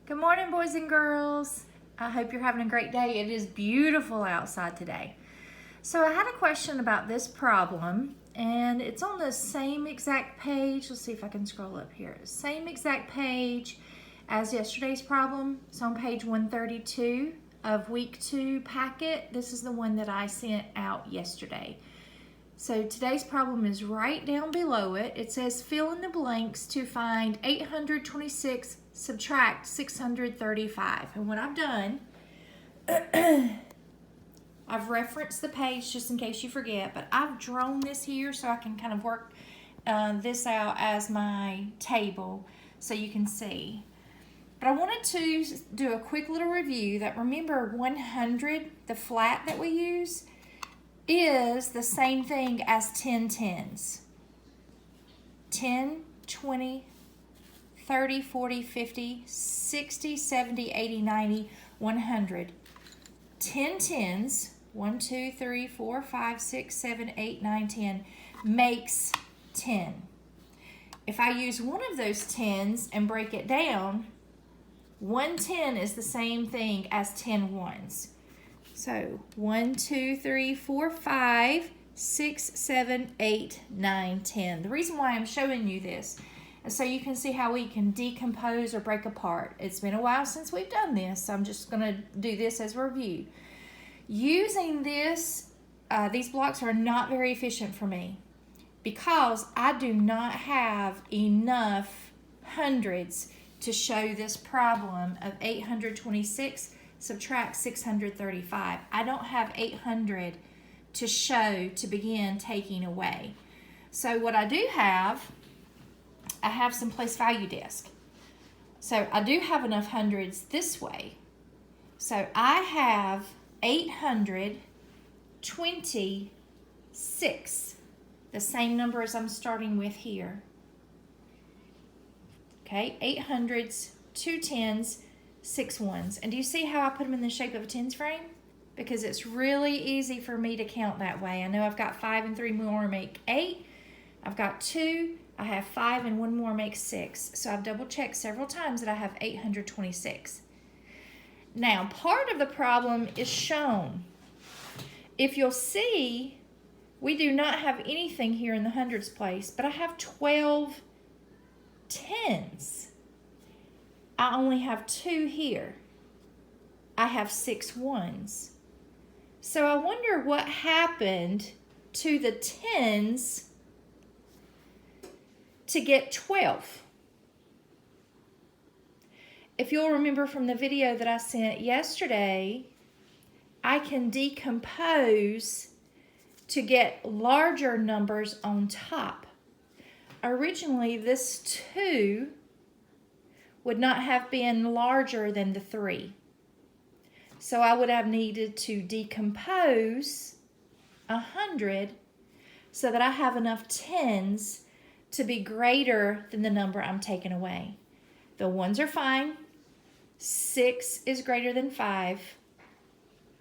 Good morning, boys and girls. I hope you're having a great day. It is beautiful outside today. So I had a question about this problem, and it's on the same exact page. Let's see if I can scroll up here. Same exact page as yesterday's problem. It's on page 132 of week 2 packet. This is the one that I sent out yesterday. So today's problem is right down below it. It says fill in the blanks to find 826 subtract 635. And what I've done, I've referenced the page just in case you forget, but I've drawn this here so I can kind of work this out as my table so you can see. But I wanted to do a quick little review that remember 100, the flat that we use, is the same thing as 10 tens. 10, 20, 30, 40, 50, 60, 70, 80, 90, 100. 10 tens, 1, 2, 3, 4, 5, 6, 7, 8, 9, 10, makes 10. If I use one of those tens and break it down, 1 10 is the same thing as 10 ones. So 1, 2, 3, 4, 5, 6, 7, 8, 9, 10. The reason why I'm showing you this is so you can see how we can decompose or break apart. It's been a while since we've done this, so I'm just going to do this as a review. Using this, these blocks are not very efficient for me because I do not have enough hundreds to show this problem of 826 subtract 635. I don't have 800 to show to begin taking away. So what I do have, I have some place value desk. So I do have enough hundreds this way. So I have 826, the same number as I'm starting with here. Okay, 800s, 2 10s, 6 ones. And do you see how I put them in the shape of a tens frame? Because it's really easy for me to count that way. I know I've got 5 and 3 more make 8. I've got 2. I have 5 and 1 more makes 6. So I've double checked several times that I have 826. Now, part of the problem is shown. If you'll see, we do not have anything here in the hundreds place, but I have 12 tens. I only have 2 here. I have 6 ones. So I wonder what happened to the tens to get 12. If you'll remember from the video that I sent yesterday, I can decompose to get larger numbers on top. Originally, this 2 would not have been larger than the 3. So I would have needed to decompose 100 so that I have enough tens to be greater than the number I'm taking away. The ones are fine. 6 is greater than 5.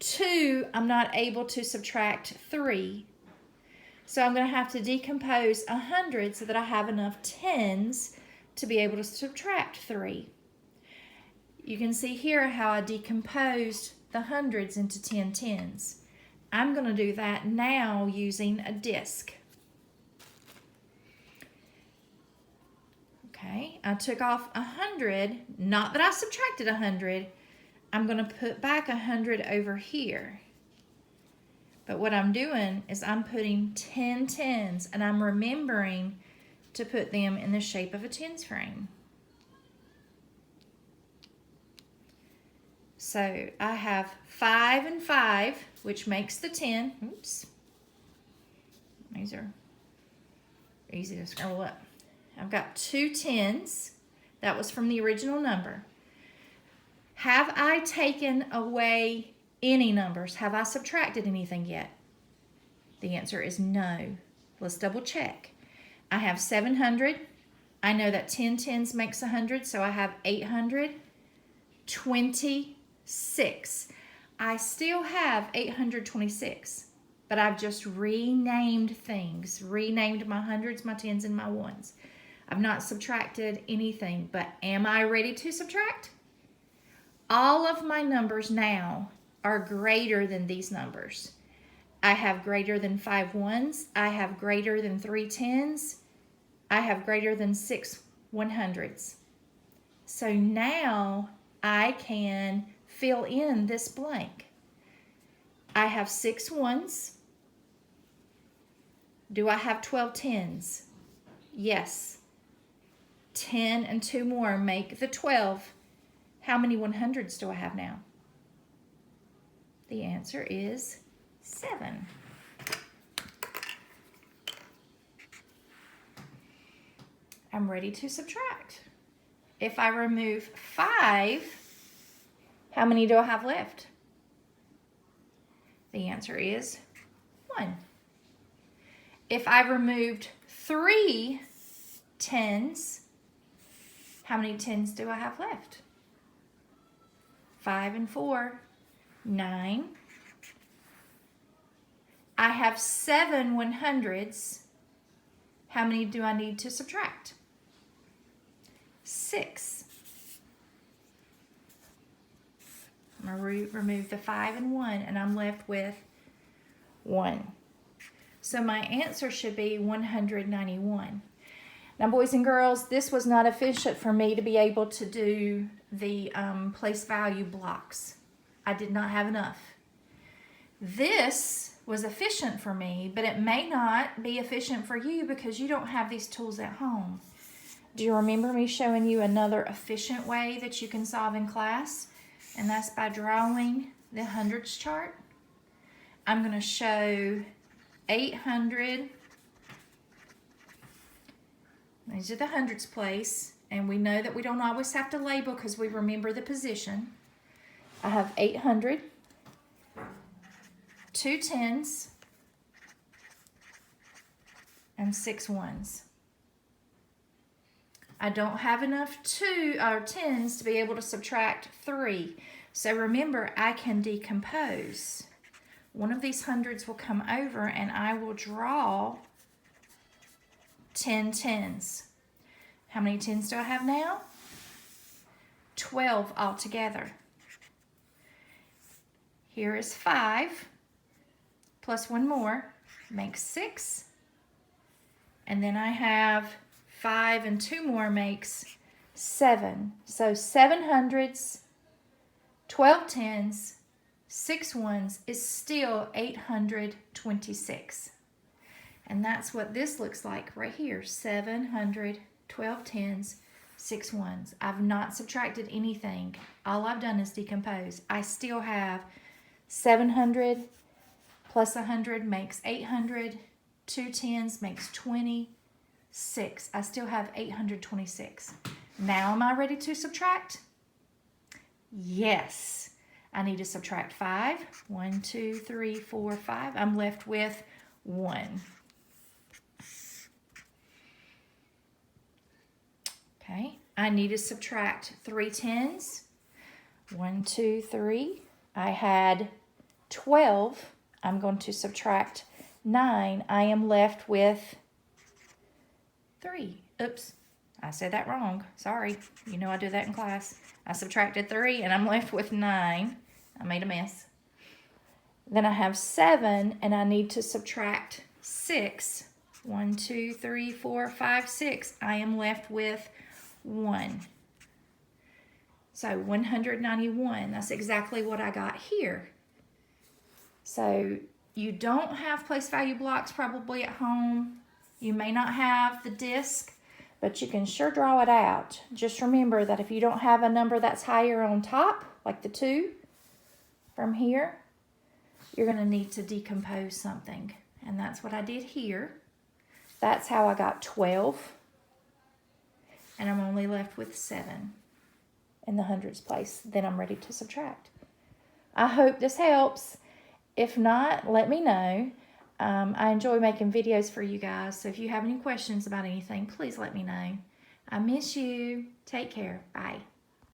2, I'm not able to subtract 3. So I'm going to have to decompose 100 so that I have enough tens to be able to subtract 3. You can see here how I decomposed the hundreds into 10 tens. I'm going to do that now using a disc. Okay, I took off 100, not that I subtracted 100. I'm going to put back 100 over here. But what I'm doing is I'm putting 10 tens, and I'm remembering to put them in the shape of a tens frame. So I have 5 and 5, which makes the 10. Oops. These are easy to scroll up. I've got 2 tens. That was from the original number. Have I taken away any numbers? Have I subtracted anything yet? The answer is no. Let's double check. I have 700. I know that 10 tens makes 100, so I have 826. I still have 826, but I've just renamed things, renamed my hundreds, my tens, and my ones. I've not subtracted anything, but am I ready to subtract? all of my numbers now are greater than these numbers. I have greater than 5 ones. I have greater than 3 tens. I have greater than 6 100s. So now I can fill in this blank. I have 6 ones. Do I have 12 tens? Yes. 10 and 2 more make the 12. How many 100s do I have now? The answer is 7. I'm ready to subtract. If I remove 5, how many do I have left? The answer is 1. If I removed 3 tens, how many tens do I have left? 5 and 4, 9. I have 7 100s. How many do I need to subtract? 6. I'm going to remove the 5 and 1, and I'm left with 1. So my answer should be 191. Now, boys and girls, this was not efficient for me to be able to do the place value blocks. I did not have enough. This was efficient for me, but it may not be efficient for you because you don't have these tools at home. Do you remember me showing you another efficient way that you can solve in class? And that's by drawing the hundreds chart. I'm going to show 800. These are the hundreds place, and we know that we don't always have to label because we remember the position. I have 800, 2 tens, and 6 ones. I don't have enough tens to be able to subtract 3. So remember, I can decompose. One of these hundreds will come over and I will draw 10 tens. How many tens do I have now? 12 altogether. Here is 5 plus 1 more makes 6. And then I have 5 and 2 more makes 7. So 7 hundreds, 12 tens, 6 ones is still 826. And that's what this looks like right here. 700, 12 tens, 6 ones. I've not subtracted anything. All I've done is decompose. I still have 700 plus 100 makes 800. 2 tens makes 26. I still have 826. Now am I ready to subtract? Yes. I need to subtract 5. 1, 2, 3, 4, 5. I'm left with 1. Okay. I need to subtract 3 tens. 1, 2, 3. I had 12. I'm going to subtract 9. I am left with 3. Oops. I said that wrong. Sorry. You know I do that in class. I subtracted 3 and I'm left with 9. I made a mess. Then I have 7 and I need to subtract 6. 1, 2, 3, 4, 5, 6. I am left with 1. So 191. That's exactly what I got here. So you don't have place value blocks probably at home. You may not have the disc, but you can sure draw it out. Just remember that if you don't have a number that's higher on top, like the 2 from here, you're going to need to decompose something. And that's what I did here. That's how I got 12. And I'm only left with 7 in the hundreds place. Then I'm ready to subtract. I hope this helps. If not, let me know. I enjoy making videos for you guys, so if you have any questions about anything, please let me know. I miss you. Take care. Bye.